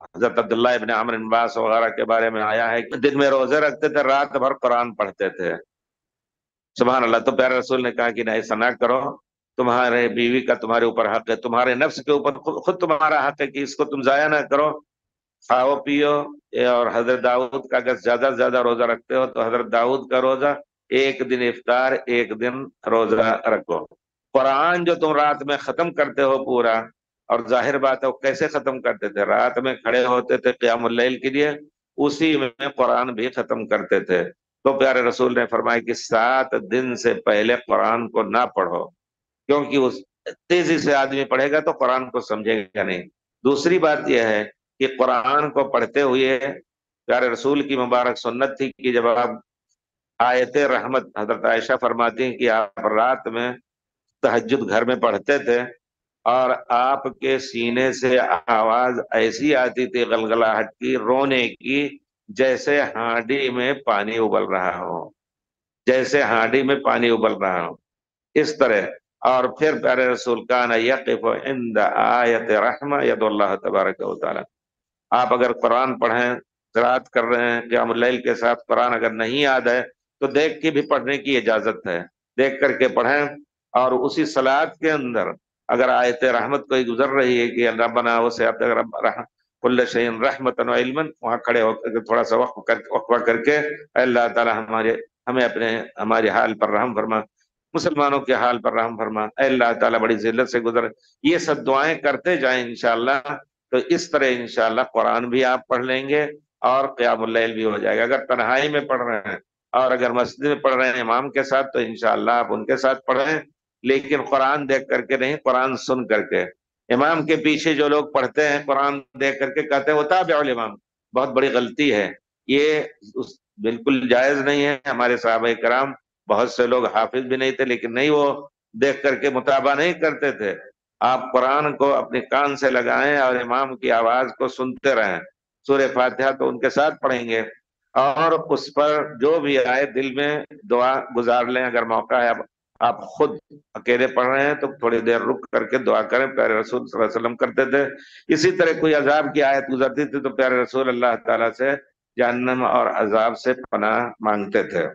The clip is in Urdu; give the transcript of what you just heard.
حضرت عبداللہ ابن عمرو بن عاص وغیرہ کے بارے میں آیا ہے کہ دن میں روزے رکھتے تھے، رات بھر قرآن پڑھتے تھے۔ سبحان اللہ۔ تو پیارے رسول نے کہا کہ نہ ایسا نہ کرو، تمہارے بیوی کا تمہارے اوپر حق ہے، تمہارے نفس کے اوپر خود تمہارا حق ہے کہ اس کو تم ضائع نہ کرو، کھاؤ پیو۔ اور حضرت داؤد کا اگر زیادہ سے زیادہ روزہ رکھتے ہو تو حضرت داؤد کا روزہ ایک دن افطار ایک دن روزہ رکھو۔ قرآن جو تم رات میں ختم کرتے ہو پورا، اور ظاہر بات ہے وہ کیسے ختم کرتے تھے، رات میں کھڑے ہوتے تھے قیام اللیل کے لیے، اسی میں قرآن بھی ختم کرتے تھے۔ تو پیارے رسول نے فرمایا کہ 7 دن سے پہلے قرآن کو نہ پڑھو، کیونکہ اس تیزی سے آدمی پڑھے گا تو قرآن کو سمجھے گا نہیں۔ دوسری بات یہ ہے کہ قرآن کو پڑھتے ہوئے پیارے رسول کی مبارک سنت تھی کہ جب آپ آیت رحمت، حضرت عائشہ فرماتی ہیں کہ آپ رات میں تہجد گھر میں پڑھتے تھے اور آپ کے سینے سے آواز ایسی آتی تھی غلغلاہٹ کی، رونے کی، جیسے ہانڈی میں پانی ابل رہا ہو، جیسے ہانڈی میں پانی ابل رہا ہو، اس طرح۔ اور پھر پیارے رسول کان یقف عند آیت رحمہ ید اللہ تبارک و تعالی۔ آپ اگر قرآن پڑھیں، قرات کر رہے ہیں قیام اللیل کے ساتھ، قرآن اگر نہیں یاد ہے تو دیکھ کے بھی پڑھنے کی اجازت ہے، دیکھ کر کے پڑھیں۔ اور اسی صلاۃ کے اندر اگر آیت رحمت کوئی گزر رہی ہے کہ ربنا وسعت کل شیء رحمتا وعلما، وہاں کھڑے ہو کر تھوڑا سا وقفہ کر کے اے اللہ تعالی ہمیں ہمارے حال پر رحم فرما، مسلمانوں کے حال پر رحم فرما، اے اللہ تعالیٰ بڑی ذلت سے گزر، یہ سب دعائیں کرتے جائیں انشاءاللہ۔ تو اس طرح انشاءاللہ قرآن بھی آپ پڑھ لیں گے اور قیام اللیل بھی ہو جائے گا۔ اگر تنہائی میں پڑھ رہے ہیں اور اگر مسجد میں پڑھ رہے ہیں امام کے ساتھ تو انشاءاللہ آپ ان کے ساتھ پڑھیں، لیکن قرآن دیکھ کر کے نہیں، قرآن سن کر کے۔ امام کے پیچھے جو لوگ پڑھتے ہیں قرآن دیکھ کر کے کہتے ہیں وہ تابع الامام، بہت بڑی غلطی ہے یہ، بالکل جائز نہیں ہے۔ ہمارے صحابہ کرام بہت سے لوگ حافظ بھی نہیں تھے لیکن نہیں، وہ دیکھ کر کے متابعہ نہیں کرتے تھے۔ آپ قرآن کو اپنے کان سے لگائیں اور امام کی آواز کو سنتے رہیں، سورہ فاتحہ تو ان کے ساتھ پڑھیں گے، اور اس پر جو بھی آئے دل میں دعا گزار لیں۔ اگر موقع ہے آپ خود اکیلے پڑھ رہے ہیں تو تھوڑی دیر رک کر کے دعا کریں، پیارے رسول صلی اللہ علیہ وسلم کرتے تھے۔ اسی طرح کوئی عذاب کی آیت گزرتی تھی تو پیارے رسول اللہ تعالیٰ سے جہنم اور عذاب سے پناہ مانگتے تھے۔